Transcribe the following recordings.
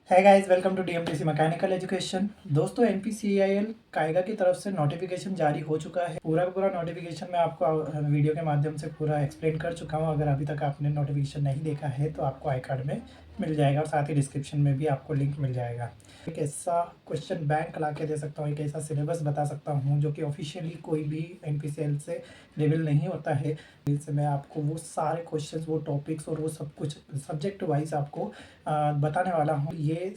है guys, welcome to DMTC mechanical education. दोस्तों, NPCIL Kaiga की तरफ से नोटिफिकेशन जारी हो चुका है। पूरा का पूरा नोटिफिकेशन मैं आपको वीडियो के माध्यम से पूरा एक्सप्लेन कर चुका हूं। अगर अभी तक आपने नोटिफिकेशन नहीं देखा है तो आपको आई कार्ड में मिल जाएगा और साथ ही डिस्क्रिप्शन में भी आपको लिंक मिल जाएगा। एक ऐसा क्वेश्चन बैंक ला के दे सकता हूँ, एक ऐसा सिलेबस बता सकता हूँ जो कि ऑफिशियली कोई भी एनपीसीएल से रिवील नहीं होता है। से मैं आपको वो सारे क्वेश्चंस, वो टॉपिक्स और वो सब कुछ सब्जेक्ट वाइज आपको बताने वाला हूँ। ये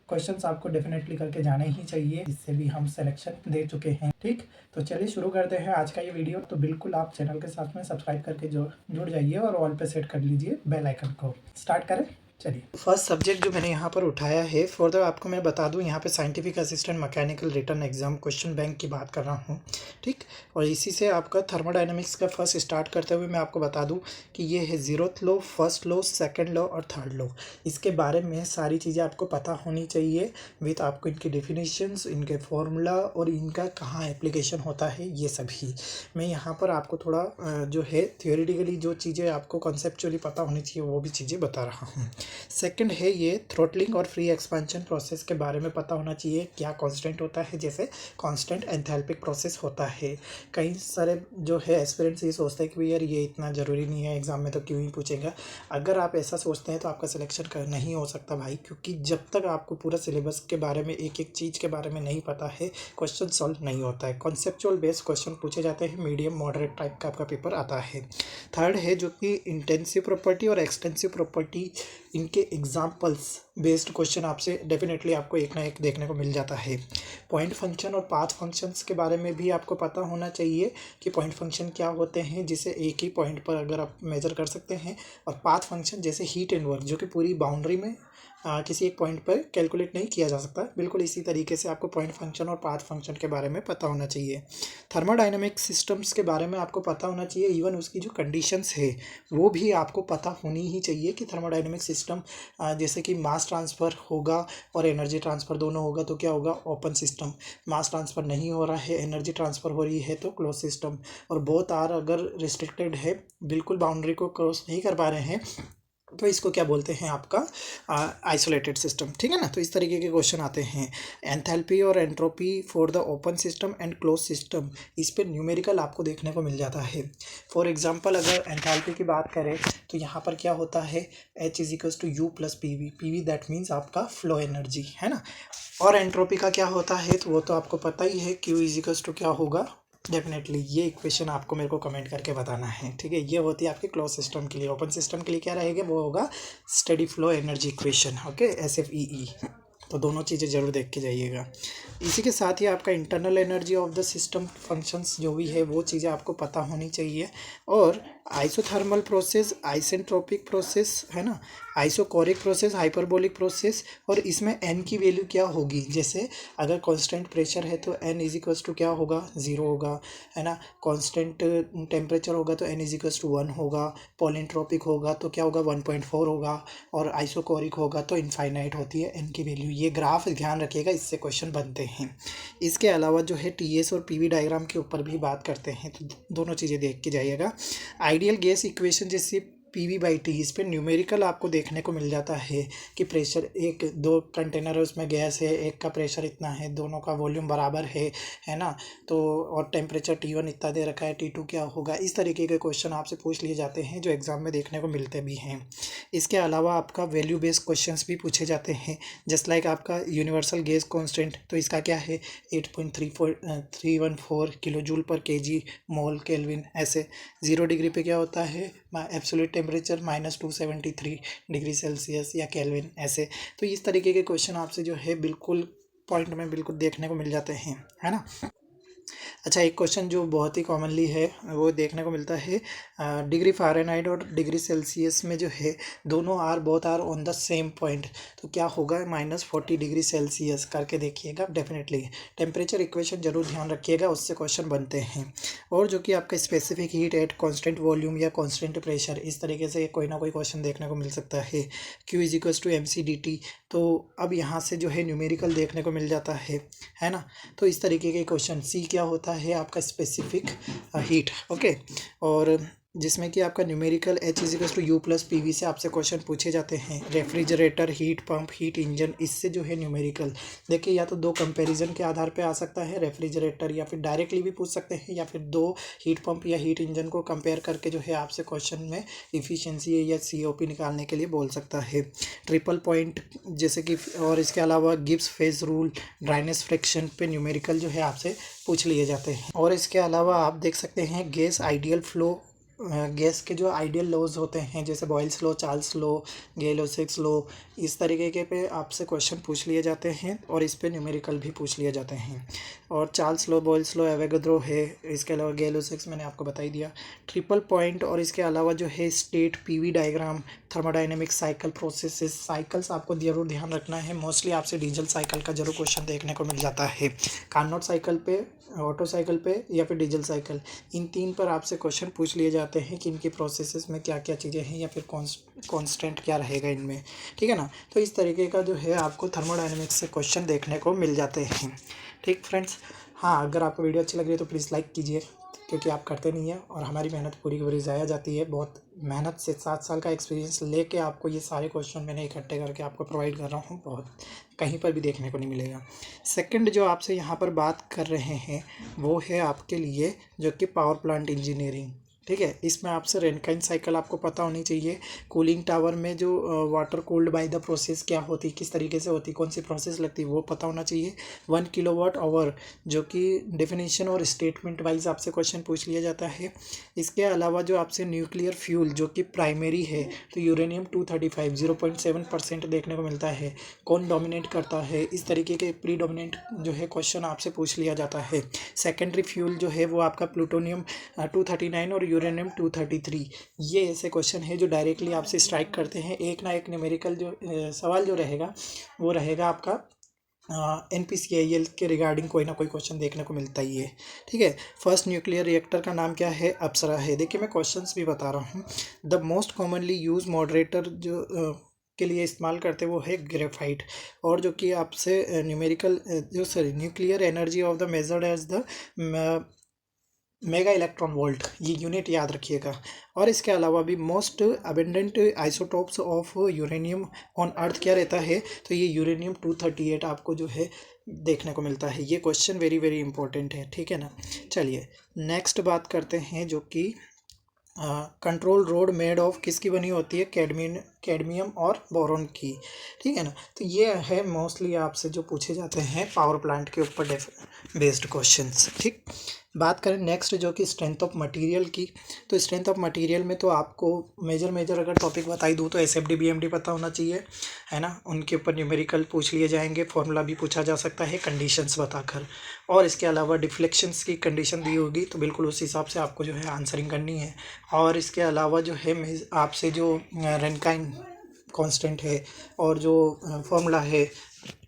क्वेश्चंस आपको डेफिनेटली करके जाने ही चाहिए, इससे भी हम सिलेक्शन दे चुके हैं। ठीक, तो चलिए शुरू करते हैं आज का ये वीडियो। तो बिल्कुल आप चैनल के साथ में सब्सक्राइब करके जुड़ जाइए और ऑल पे सेट कर लीजिए बेल आइकन को। स्टार्ट करें, चलिए। फर्स्ट सब्जेक्ट जो मैंने यहाँ पर उठाया है, फॉर द आपको मैं बता दूँ, यहाँ पे scientific assistant mechanical written exam question bank की बात कर रहा हूँ। ठीक, और इसी से आपका थर्मोडायनेमिक्स का फर्स्ट स्टार्ट करते हुए मैं आपको बता दूँ कि ये है 0th law, first law, second law और थर्ड लॉ। इसके बारे में सारी चीज़ें आपको पता होनी चाहिए, विथ आपको इनकी डेफिनेशंस, इनके फॉर्मूला और इनका कहाँ एप्लीकेशन होता है, ये सभी मैं यहाँ पर आपको थोड़ा जो है थियोरेटिकली जो चीज़ें आपको कॉन्सेप्चुअली पता होनी चाहिए वो भी चीज़ें बता रहा हूँ। सेकंड है ये थ्रोटलिंग और फ्री एक्सपेंशन प्रोसेस के बारे में पता होना चाहिए, क्या कांस्टेंट होता है, जैसे कांस्टेंट एंथैल्पिक प्रोसेस होता है। कई सारे जो है एस्पिरेंट्स ये सोचते हैं कि यार ये इतना ज़रूरी नहीं है, एग्जाम में तो क्यों ही पूछेगा। अगर आप ऐसा सोचते हैं तो आपका सिलेक्शन नहीं हो सकता भाई, क्योंकि जब तक आपको पूरा सिलेबस के बारे में, एक एक चीज़ के बारे में नहीं पता है, क्वेश्चन सॉल्व नहीं होता है। कॉन्सेप्चुअल बेस्ड क्वेश्चन पूछे जाते हैं, मीडियम मॉडरेट टाइप का आपका पेपर आता है। थर्ड है जो कि इंटेंसिव प्रॉपर्टी और एक्सटेंसिव प्रॉपर्टी, इनके एग्जाम्पल्स बेस्ड क्वेश्चन आपसे डेफिनेटली आपको एक ना एक देखने को मिल जाता है। पॉइंट फंक्शन और पाथ फंक्शंस के बारे में भी आपको पता होना चाहिए कि पॉइंट फंक्शन क्या होते हैं, जिसे एक ही पॉइंट पर अगर आप मेजर कर सकते हैं, और पाथ फंक्शन जैसे हीट एंड वर्क जो कि पूरी बाउंड्री में किसी एक पॉइंट पर कैलकुलेट नहीं किया जा सकता। बिल्कुल इसी तरीके से आपको पॉइंट फंक्शन और पाथ फंक्शन के बारे में पता होना चाहिए। थर्मोडायनेमिक सिस्टम्स के बारे में आपको पता होना चाहिए, इवन उसकी जो कंडीशंस है वो भी आपको पता होनी ही चाहिए कि थर्मोडायनेमिक सिस्टम जैसे कि मास ट्रांसफ़र होगा और एनर्जी ट्रांसफ़र दोनों होगा तो क्या होगा, ओपन सिस्टम। मास ट्रांसफ़र नहीं हो रहा है, एनर्जी ट्रांसफ़र हो रही है तो क्लोज सिस्टम। और बोथ आर अगर रिस्ट्रिक्टेड है, बिल्कुल बाउंड्री को क्रॉस नहीं कर पा रहे हैं, तो इसको क्या बोलते हैं, आपका आइसोलेटेड सिस्टम। ठीक है ना। तो इस तरीके के क्वेश्चन आते हैं। एंथैल्पी और entropy for the open system and close system, इस पर न्यूमेरिकल आपको देखने को मिल जाता है। फॉर एग्जांपल अगर एंथैल्पी की बात करें तो यहाँ पर क्या होता है, H is to U plus P V. P V that means आपका फ्लो एनर्जी है ना। और एंट्रोपी का क्या होता है तो वो तो आपको पता ही है, Q इज टू क्या होगा, डेफिनेटली ये इक्वेशन आपको मेरे को कमेंट करके बताना है। ठीक है, ये होती है आपके क्लोज सिस्टम के लिए। ओपन सिस्टम के लिए क्या रहेगा, वो होगा steady flow energy equation. Okay, SFEE। तो दोनों चीज़ें ज़रूर देख के जाइएगा। इसी के साथ ही आपका internal energy of the system functions जो भी है वो चीज़ें आपको पता होनी चाहिए। और आइसोथर्मल प्रोसेस, आइसेंट्रोपिक प्रोसेस है ना, आइसोकोरिक प्रोसेस, हाइपरबोलिक प्रोसेस, और इसमें n की वैल्यू क्या होगी। जैसे अगर कांस्टेंट प्रेशर है तो n इज इक्वल्स टू क्या होगा, 0 होगा, है ना। कांस्टेंट टेम्परेचर होगा तो n इज इक्वल्स टू 1 होगा। पॉलिएंट्रोपिक होगा तो क्या होगा, 1.4 होगा। और आइसोकोरिक होगा तो इनफाइनाइट होती है n की वैल्यू। ये ग्राफ ध्यान रखिएगा, इससे क्वेश्चन बनते हैं। इसके अलावा जो है TS और PV डायग्राम के ऊपर भी बात करते हैं, तो दोनों चीज़ें देख के जाइएगा। आइडियल गैस इक्वेशन जैसे PV/T, इस पर न्यूमेरिकल आपको देखने को मिल जाता है कि प्रेशर, एक दो कंटेनर है उसमें गैस है, एक का प्रेशर इतना है, दोनों का वॉल्यूम बराबर है ना। तो और टेम्परेचर T1 इतना दे रखा है, T2 क्या होगा। इस तरीके के क्वेश्चन आपसे पूछ लिए जाते हैं जो एग्जाम में देखने को मिलते भी हैं। इसके अलावा आपका वैल्यू बेस्ड क्वेश्चंस भी पूछे जाते हैं, जस्ट लाइक आपका यूनिवर्सल गैस कांस्टेंट, तो इसका क्या है 8.314 किलो जूल पर केजी मोल केल्विन। ऐसे 0 डिग्री पे क्या होता है, एब्सोल्यूट टेम्परेचर -273 डिग्री सेल्सियस या केल्विन। ऐसे तो इस तरीके के क्वेश्चन आपसे जो है बिल्कुल पॉइंट में बिल्कुल देखने को मिल जाते हैं, है ना। अच्छा, एक क्वेश्चन जो बहुत ही कॉमनली है वो देखने को मिलता है, डिग्री फ़ारेनहाइट और डिग्री सेल्सियस में जो है दोनों both are on the same point, तो क्या होगा, -40 डिग्री सेल्सियस करके देखिएगा। डेफिनेटली टेम्परेचर इक्वेशन जरूर ध्यान रखिएगा, उससे क्वेश्चन बनते हैं। और जो कि आपका specific heat at constant volume या कॉन्स्टेंट प्रेशर, इस तरीके से कोई ना कोई क्वेश्चन देखने को मिल सकता है। Q is equals to MC/DT। तो अब यहाँ से जो है न्यूमेरिकल देखने को मिल जाता है ना। तो इस तरीके के क्वेश्चन। C क्या होता है आपका स्पेसिफिक हीट। ओके, और जिसमें कि आपका numerical H is equals to U plus P V से आपसे क्वेश्चन पूछे जाते हैं। Refrigerator, heat pump, heat engine, इससे जो है न्यूमेरिकल देखिए या तो दो कंपैरिजन के आधार पे आ सकता है रेफ्रिजरेटर, या फिर डायरेक्टली भी पूछ सकते हैं, या फिर दो हीट पंप या हीट इंजन को कंपेयर करके जो है आपसे क्वेश्चन में इफिशियंसी या COP निकालने के लिए बोल सकता है। ट्रिपल पॉइंट जैसे कि, और इसके अलावा Gibbs phase rule, dryness friction पे न्यूमेरिकल जो है आपसे पूछ लिए जाते हैं। और इसके अलावा आप देख सकते हैं गैस आइडियल फ्लो, गैस के जो आइडियल लॉज होते हैं जैसे Boyle's law, Charles law, Gay Lussac law, इस तरीके के पे आपसे क्वेश्चन पूछ लिए जाते हैं और इस पे न्यूमेरिकल भी पूछ लिए जाते हैं। और Charles law, Boyle's law, Avogadro है, इसके अलावा गेलो-सिक्स मैंने आपको बता ही दिया। ट्रिपल पॉइंट और इसके अलावा जो है state, PV diagram, thermodynamic cycle processes, cycles आपको जरूर ध्यान रखना है। मोस्टली आपसे डीजल साइकिल का जरूर क्वेश्चन देखने को मिल जाता है। कार्नोट साइकिल पे, ऑटो साइकिल पे या फिर डीजल साइकिल, इन तीन पर आपसे क्वेश्चन पूछ लिए जाते हैं कि इनकी प्रोसेसेस में क्या क्या चीज़ें हैं या फिर कांस्टेंट क्या रहेगा इनमें, ठीक है ना। तो इस तरीके का जो है आपको थर्मोडायनेमिक्स से क्वेश्चन देखने को मिल जाते हैं। ठीक फ्रेंड्स, हाँ अगर आपको वीडियो अच्छी लग रही है तो प्लीज़ लाइक कीजिए, क्योंकि आप करते नहीं हैं और हमारी मेहनत पूरी की पूरी ज़ाया जाती है। बहुत मेहनत से 7 साल का एक्सपीरियंस लेके आपको ये सारे क्वेश्चन मैंने इकट्ठे करके आपको प्रोवाइड कर रहा हूँ, बहुत कहीं पर भी देखने को नहीं मिलेगा। सेकंड जो आपसे यहाँ पर बात कर रहे हैं वो है आपके लिए जो कि पावर प्लांट इंजीनियरिंग, ठीक है। इसमें आपसे रेनकाइन साइकिल आपको पता होनी चाहिए। कूलिंग टावर में जो water cooled by the process क्या होती, किस तरीके से होती, कौन सी प्रोसेस लगती है वो पता होना चाहिए। 1 किलोवाट आवर जो कि डेफिनेशन और स्टेटमेंट वाइज आपसे क्वेश्चन पूछ लिया जाता है। इसके अलावा जो आपसे न्यूक्लियर फ्यूल जो कि प्राइमरी है तो यूरेनियम 235 0.7% देखने को मिलता है, कौन डोमिनेट करता है, इस तरीके के प्रीडोमिनेंट जो है क्वेश्चन आपसे पूछ लिया जाता है। सेकेंडरी फ्यूल जो है वो आपका प्लूटोनियम 239 और यूरेनियम 233, ये ऐसे क्वेश्चन है जो डायरेक्टली आपसे स्ट्राइक करते हैं। एक ना एक न्यूमेरिकल जो सवाल जो रहेगा वो रहेगा आपका NPCIL के रिगार्डिंग कोई ना कोई क्वेश्चन देखने को मिलता ही है, ठीक है। फर्स्ट न्यूक्लियर रिएक्टर का नाम क्या है, अप्सरा है। देखिए मैं क्वेश्चंस भी बता रहा हूँ। The most commonly use moderator जो के लिए इस्तेमाल करते वो है ग्रेफाइट। और जो कि आपसे न्यूमेरिकल जो sorry nuclear energy of the measured as the mega electron volt, ये यूनिट याद रखिएगा। और इसके अलावा भी most abundant isotopes of uranium on earth क्या रहता है, तो ये यूरेनियम 238 आपको जो है देखने को मिलता है। ये क्वेश्चन वेरी वेरी इंपॉर्टेंट है, ठीक है ना। चलिए नेक्स्ट बात करते हैं जो कि कंट्रोल रोड मेड ऑफ किसकी बनी होती है, कैडमियम और बोरॉन की, ठीक है ना। तो ये है मोस्टली आपसे जो पूछे जाते हैं पावर प्लांट के ऊपर बेस्ड क्वेश्चंस, ठीक। बात करें नेक्स्ट जो कि स्ट्रेंथ ऑफ मटेरियल की, तो स्ट्रेंथ ऑफ मटेरियल में तो आपको मेजर अगर टॉपिक बताई दूँ तो SFD BMD पता होना चाहिए, है ना। उनके ऊपर न्यूमेरिकल पूछ लिए जाएंगे, फॉर्मूला भी पूछा जा सकता है कंडीशंस बताकर। और इसके अलावा डिफ्लेक्शंस की कंडीशन दी होगी तो बिल्कुल उस हिसाब से आपको जो है आंसरिंग करनी है। और इसके अलावा जो है आपसे जो रेनकाइन कांस्टेंट है और जो फॉर्मूला है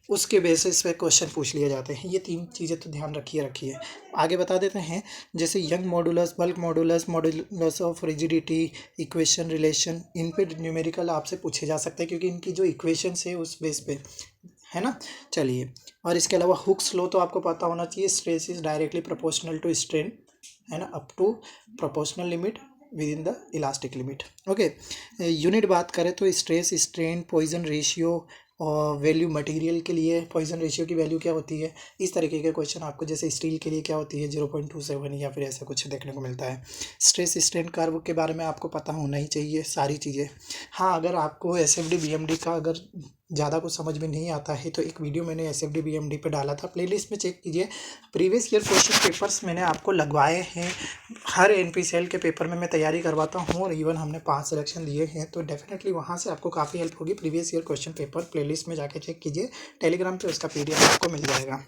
उसके बेसिस पे क्वेश्चन पूछ लिए जाते हैं। ये 3 चीज़ें तो ध्यान रखिए। आगे बता देते हैं, जैसे Young modulus, bulk modulus, modulus of rigidity, equation, relation, इन पे न्यूमेरिकल आपसे पूछे जा सकते हैं क्योंकि इनकी जो इक्वेशंस है उस बेस पे, है ना। चलिए, और इसके अलावा हुक्स लॉ तो आपको पता होना चाहिए, stress is directly proportional to strain, है ना, up to proportional limit within the elastic limit. Okay, unit बात करें तो स्ट्रेस, स्ट्रेन, पॉइजन रेशियो और वैल्यू मटेरियल के लिए पॉइजन रेशियो की वैल्यू क्या होती है, इस तरीके के क्वेश्चन आपको, जैसे स्टील के लिए क्या होती है 0.27 या फिर ऐसा कुछ देखने को मिलता है। स्ट्रेस स्ट्रेन कर्व के बारे में आपको पता होना ही चाहिए सारी चीज़ें। हाँ, अगर आपको SFD BMD का अगर ज़्यादा कुछ समझ में नहीं आता है तो एक वीडियो मैंने SFD BMD पे डाला था, प्लेलिस्ट में चेक कीजिए। प्रीवियस ईयर क्वेश्चन पेपर्स मैंने आपको लगवाए हैं, हर NPCL के पेपर में मैं तैयारी करवाता हूँ और इवन हमने 5 सिलेक्शन दिए हैं, तो डेफिनेटली वहाँ से आपको काफ़ी हेल्प होगी। Previous year question paper playlist में जाके चेक कीजिए, टेलीग्राम पे उसका PDF आपको मिल जाएगा।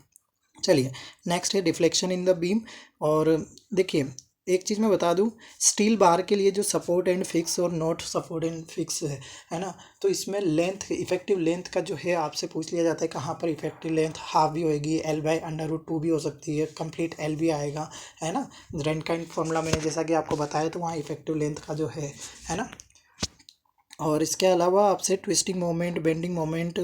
चलिए नेक्स्ट है डिफ्लेक्शन इन द बीम। और देखिए एक चीज़ मैं बता दूं, स्टील बार के लिए जो सपोर्ट एंड फिक्स और नॉट सपोर्ट एंड फिक्स है ना, तो इसमें लेंथ, इफेक्टिव लेंथ का जो है आपसे पूछ लिया जाता है कहाँ पर इफेक्टिव लेंथ हाफ भी होएगी, L/√2 भी हो सकती है, कंप्लीट L भी आएगा, है ना। रेनकाइन फॉर्मूला मैंने जैसा कि आपको बताया तो वहाँ इफेक्टिव लेंथ का जो है ना। और इसके अलावा आपसे ट्विस्टिंग मोमेंट, बेंडिंग मोमेंट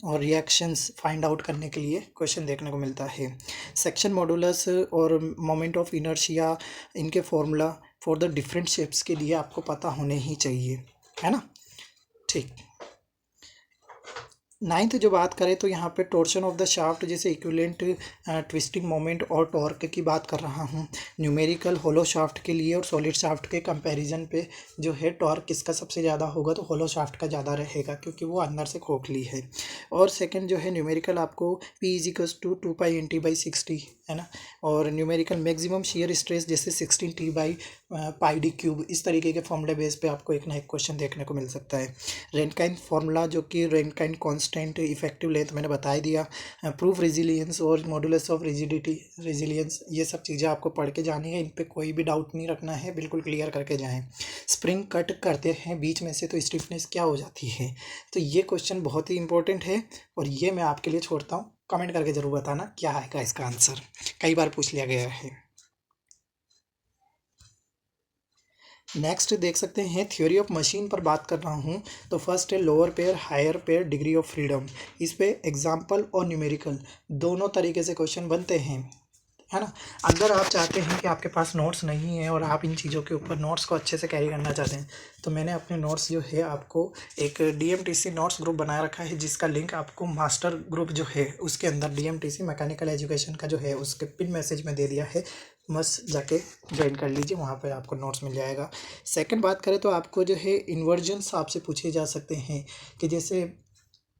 और रिएक्शंस फाइंड आउट करने के लिए क्वेश्चन देखने को मिलता है। सेक्शन मॉडुलस और मोमेंट ऑफ इनर्शिया, इनके formula, for the different shapes के लिए आपको पता होने ही चाहिए, है ना। ठीक, नाइन्थ जो बात करें तो यहाँ पे टोर्शन ऑफ द शाफ्ट जैसे इक्विवेलेंट ट्विस्टिंग मोमेंट और टॉर्क की बात कर रहा हूँ। न्यूमेरिकल होलो शाफ्ट के लिए और सॉलिड शाफ्ट के कंपैरिजन पे जो है टॉर्क किसका सबसे ज़्यादा होगा, तो होलो शाफ्ट का ज़्यादा रहेगा क्योंकि वो अंदर से खोखली है। और सेकंड जो है न्यूमेरिकल आपको P = 2π×T/60 है ना। और न्यूमेरिकल मैक्सिमम शियर स्ट्रेस जैसे 16T/πd³ इस तरीके के फॉर्मूले बेस पे आपको एक ना एक क्वेश्चन देखने को मिल सकता है। रेनकाइन फॉर्मूला जो कि रेनकाइन कांस्टेंट, इफेक्टिव लेंथ मैंने बता ही दिया, प्रूफ रेजिलियंस और मॉडुलस ऑफ रिजिडिटी रेजिलियंस, ये सब चीज़ें आपको पढ़ के जानी है, इन पे कोई भी डाउट नहीं रखना है, बिल्कुल क्लियर करके जाएं। स्प्रिंग कट करते हैं बीच में से तो स्टिफनेस क्या हो जाती है, तो ये क्वेश्चन बहुत ही इंपॉर्टेंट है और ये मैं आपके लिए छोड़ता हूँ। कमेंट करके ज़रूर बताना क्या आएगा इसका आंसर, कई बार पूछ लिया गया है। नेक्स्ट देख सकते हैं थ्योरी ऑफ मशीन पर बात कर रहा हूँ, तो फर्स्ट है lower pair higher pair degree of freedom. इस पे एग्जाम्पल और न्यूमेरिकल दोनों तरीके से क्वेश्चन बनते हैं, है ना। अगर आप चाहते हैं कि आपके पास नोट्स नहीं है और आप इन चीज़ों के ऊपर नोट्स को अच्छे से कैरी करना चाहते हैं, तो मैंने अपने नोट्स जो है आपको एक DMTC नोट्स ग्रुप बना रखा है, जिसका लिंक आपको मास्टर ग्रुप जो है उसके अंदर DMTC मैकेनिकल एजुकेशन का जो है उसके पिन मैसेज में दे दिया है, बस जाके ज्वाइन कर लीजिए, वहाँ पर आपको नोट्स मिल जाएगा। सेकंड बात करें तो आपको जो है इन्वर्जन्स आपसे पूछे जा सकते हैं कि जैसे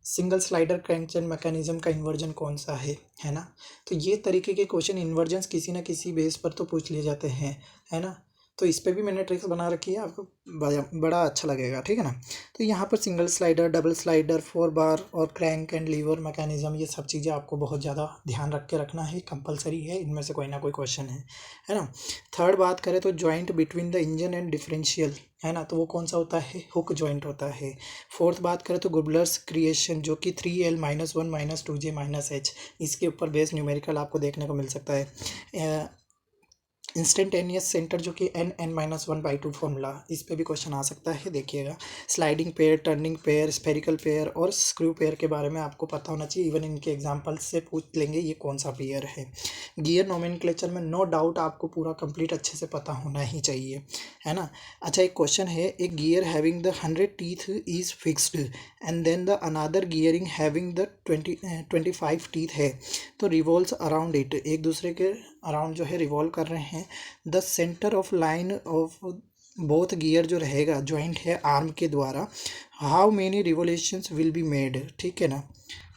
सिंगल स्लाइडर क्रैंकचेन मैकेनिज्म का इन्वर्जन कौन सा है ना। तो ये तरीके के क्वेश्चन इन्वर्जन्स किसी ना किसी बेस पर तो पूछ लिए जाते हैं, है ना। तो इस पे भी मैंने ट्रिक्स बना रखी है, आपको बड़ा अच्छा लगेगा, ठीक है ना। तो यहाँ पर सिंगल स्लाइडर, डबल स्लाइडर, 4 बार और क्रैंक एंड लीवर मैकेनिज्म, ये सब चीज़ें आपको बहुत ज़्यादा ध्यान रख के रखना है, कंपलसरी है, इनमें से कोई ना कोई क्वेश्चन है ना। थर्ड बात करें तो joint between the engine and differential, है ना, तो वो कौन सा होता है, हुक जॉइंट होता है। फोर्थ बात करें तो गुबलर्स क्रिएशन जो कि 3L - 1 - 2J - H, इसके ऊपर बेस न्यूमेरिकल आपको देखने को मिल सकता है। इंस्टेंटेनियस सेंटर जो कि n(n-1/2) फॉर्मूला, इस पे भी क्वेश्चन आ सकता है, देखिएगा। Sliding pair, turning pair, spherical pair और स्क्रू पेयर के बारे में आपको पता होना चाहिए, इवन इनके एग्जांपल से पूछ लेंगे ये कौन सा पेयर है। गियर नोमेनक्लेचर में नो डाउट आपको पूरा कंप्लीट अच्छे से पता होना ही चाहिए, है ना। अच्छा, एक क्वेश्चन है, एक gear having the 100 teeth is fixed and then the another gearing having the 25 teeth है, तो रिवॉल्व्स अराउंड इट, एक दूसरे के अराउंड जो है रिवॉल्व कर रहे हैं। The centre of line of both gear जो रहेगा जॉइंट है आर्म के द्वारा, how many revolutions will be made, ठीक है ना।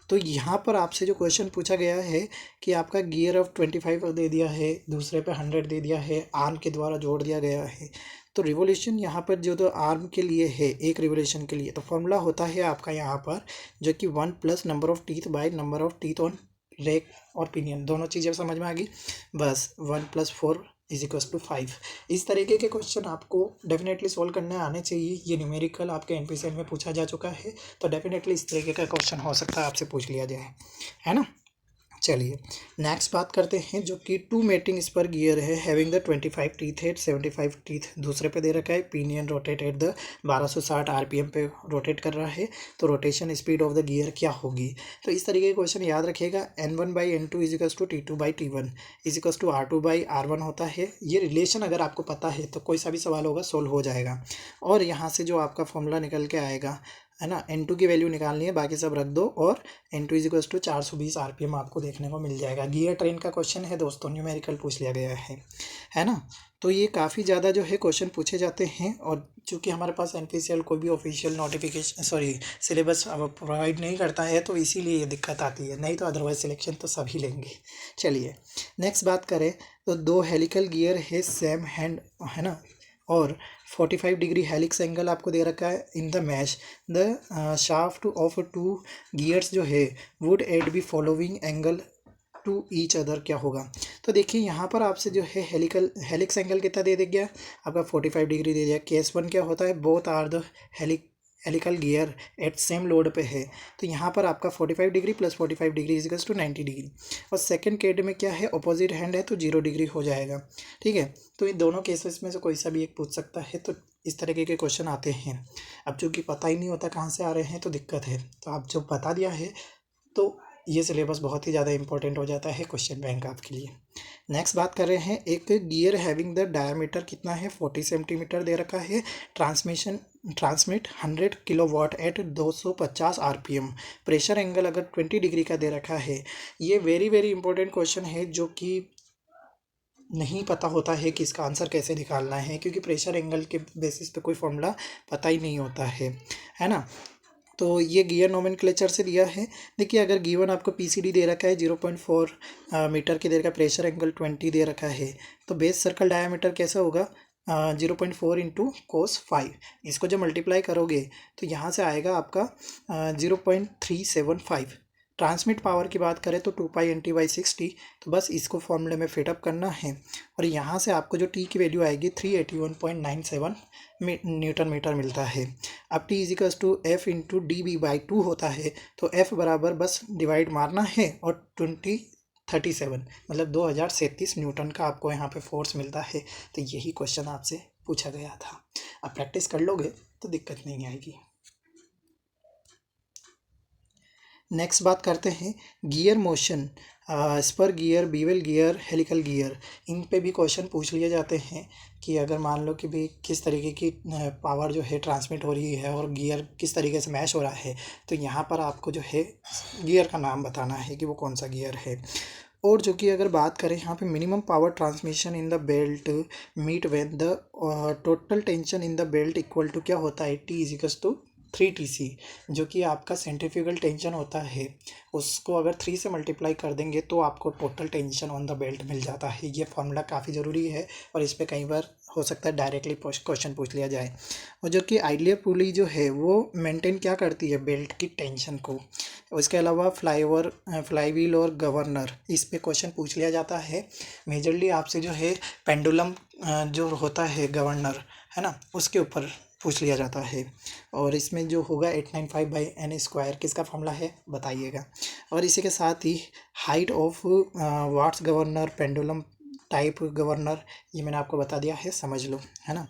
तो यहाँ पर आपसे जो क्वेश्चन पूछा गया है कि आपका गियर ऑफ 25 दे दिया है, दूसरे पे 100 दे दिया है, आर्म के द्वारा जोड़ दिया गया है, तो रिवोल्यूशन यहाँ पर जो तो आर्म के लिए है, एक रिवोल्यूशन के लिए, तो फॉर्मूला होता है आपका यहाँ पर जो कि 1 + number of teeth by number of teeth on rack और पिनियन, दोनों चीज़ें समझ में आ गई, बस 1 + 4 = 5। इस तरीके के क्वेश्चन आपको डेफिनेटली सॉल्व करने आने चाहिए, ये न्यूमेरिकल आपके NPCL में पूछा जा चुका है, तो डेफिनेटली इस तरीके का क्वेश्चन हो सकता है आपसे पूछ लिया जाए, है ना। चलिए नेक्स्ट बात करते हैं जो कि 2 मेटिंग स्पर गियर है, हैविंग द 25 टीथ है, 75 टीथ दूसरे पे दे रखा है, pinion rotate at the 1260 RPM पे रोटेट कर रहा है, तो rotation speed of the gear क्या होगी। तो इस तरीके के क्वेश्चन याद रखिएगा, N1/N2 = T2/T1 = R2/R1 होता है। ये रिलेशन अगर आपको पता है तो कोई सा भी सवाल होगा सोल्व हो जाएगा। और यहाँ से जो आपका फॉर्मूला निकल के आएगा, है ना, N2 की वैल्यू निकालनी है, बाकी सब रख दो, और N2 = 420 RPM आपको देखने को मिल जाएगा। गियर ट्रेन का क्वेश्चन है दोस्तों, न्यूमेरिकल पूछ लिया गया है ना। तो ये काफ़ी ज़्यादा जो है क्वेश्चन पूछे जाते हैं, और चूँकि हमारे पास NPCL कोई भी ऑफिशियल नोटिफिकेशन सिलेबस अब प्रोवाइड नहीं करता है, तो इसीलिए ये दिक्कत आती है, नहीं तो अदरवाइज सिलेक्शन तो सभी लेंगे। चलिए नेक्स्ट बात करें तो 2 हेलिकल गियर है सेम हैंड, है ना, और 45 डिग्री हेलिक्स एंगल आपको दे रखा है in the mesh, the shaft of 2 gears जो है would add be following angle to each other, क्या होगा। तो देखिए यहाँ पर आपसे जो है हेलिक्स एंगल कितना दे दिया आपका 45 डिग्री दे दिया। केस 1 क्या होता है, both are the helical gear at same load पे है, तो यहाँ पर आपका 45 डिग्री + 45 डिग्री = 90 डिग्री। और सेकंड केस में क्या है, अपोजिट हैंड है तो 0 डिग्री हो जाएगा, ठीक है। तो इन दोनों केसेस में से कोई सा भी एक पूछ सकता है, तो इस तरीके के क्वेश्चन आते हैं। अब चूँकि पता ही नहीं होता कहाँ से आ रहे हैं तो दिक्कत है, तो आप जो बता दिया है तो ये सिलेबस बहुत ही ज़्यादा इंपॉर्टेंट हो जाता है क्वेश्चन बैंक आपके लिए। नेक्स्ट बात कर रहे हैं, एक गियर हैविंग द डायमीटर कितना है 40 सेंटीमीटर दे रखा है, transmit 100 kilowatt at 250 RPM, pressure angle अगर 20 डिग्री का दे रखा है। ये वेरी वेरी इंपॉर्टेंट क्वेश्चन है जो कि नहीं पता होता है कि इसका आंसर कैसे निकालना है, क्योंकि प्रेशर एंगल के बेसिस पे कोई फॉर्मूला पता ही नहीं होता है ना। तो ये गियर नोमेनक्लेचर से दिया है। देखिए अगर गिवन आपको पीसीडी दे रखा है 0.4 मीटर की दे रखा है, प्रेशर एंगल 20 दे रखा है, तो बेस सर्कल डायमीटर कैसा होगा 0.4 इंटू कोस 5। इसको जब मल्टीप्लाई करोगे तो यहाँ से आएगा आपका 0.375। ट्रांसमिट पावर की बात करें तो 2π×10⁻⁶ तो बस इसको फॉर्मूले में फिटअप करना है और यहाँ से आपको जो टी की वैल्यू आएगी 381.97 न्यूटन मीटर मिलता है। अब T equals to F into DB/2 होता है, तो एफ बराबर बस डिवाइड मारना है और 2037 मतलब 2037 न्यूटन का आपको यहाँ पे फोर्स मिलता है। तो यही क्वेश्चन आपसे पूछा गया था। अब प्रैक्टिस कर लोगे तो दिक्कत नहीं आएगी। नेक्स्ट बात करते हैं gear motion, spur gear, bevel gear, helical gear, इन पे भी क्वेश्चन पूछ लिए जाते हैं कि अगर मान लो कि भी किस तरीके की पावर जो है ट्रांसमिट हो रही है और गियर किस तरीके से मैश हो रहा है, तो यहाँ पर आपको जो है गियर का नाम बताना है कि वो कौन सा गियर है। और जो कि अगर बात करें यहाँ पे minimum power transmission in the belt meet when the total tension in the belt equal to क्या होता है T इजिकल्स टू 3TC, जो कि आपका सेंट्रीफ्यूगल टेंशन होता है, उसको अगर 3 से मल्टीप्लाई कर देंगे तो आपको total tension on the belt मिल जाता है। ये फॉर्मूला काफ़ी ज़रूरी है और इस पे कई बार हो सकता है डायरेक्टली क्वेश्चन पूछ लिया जाए। और जो कि आइडियल पुली जो है वो मेंटेन क्या करती है बेल्ट की टेंशन को। उसके अलावा फ्लाईव्हील और गवर्नर, इस पे क्वेश्चन पूछ लिया जाता है। मेजरली आपसे जो है पेंडुलम जो होता है गवर्नर है ना, उसके ऊपर पूछ लिया जाता है। और इसमें जो होगा 895/n² किसका फॉर्मूला है बताइएगा। और इसी के साथ ही height of Watt's governor, pendulum type governor, ये मैंने आपको बता दिया है, समझ लो है ना।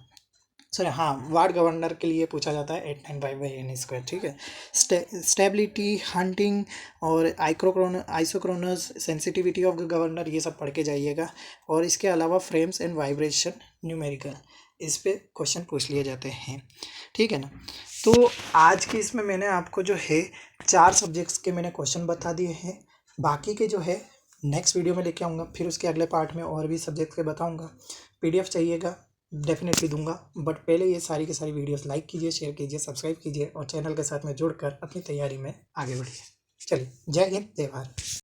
सॉरी हाँ, वाट गवर्नर के लिए पूछा जाता है 895/n²। ठीक है। स्टेबिलिटी, हंटिंग और आइसोक्रोनस, सेंसिटिविटी ऑफ गवर्नर, ये सब पढ़ के जाइएगा। और इसके अलावा फ्रेम्स एंड वाइब्रेशन न्यूमेरिकल, इस पे क्वेश्चन पूछ लिए जाते हैं। ठीक है ना। तो आज की इसमें मैंने आपको जो है 4 सब्जेक्ट्स के मैंने क्वेश्चन बता दिए हैं। बाकी के जो है नेक्स्ट वीडियो में लेके आऊँगा, फिर उसके अगले पार्ट में और भी सब्जेक्ट के बताऊँगा। PDF चाहिएगा डेफिनेटली दूंगा, बट पहले ये सारी की सारी वीडियोस लाइक कीजिए, शेयर कीजिए, सब्सक्राइब कीजिए और चैनल के साथ में जुड़कर अपनी तैयारी में आगे बढ़िए। चलिए, जय हिंद, जय भारत।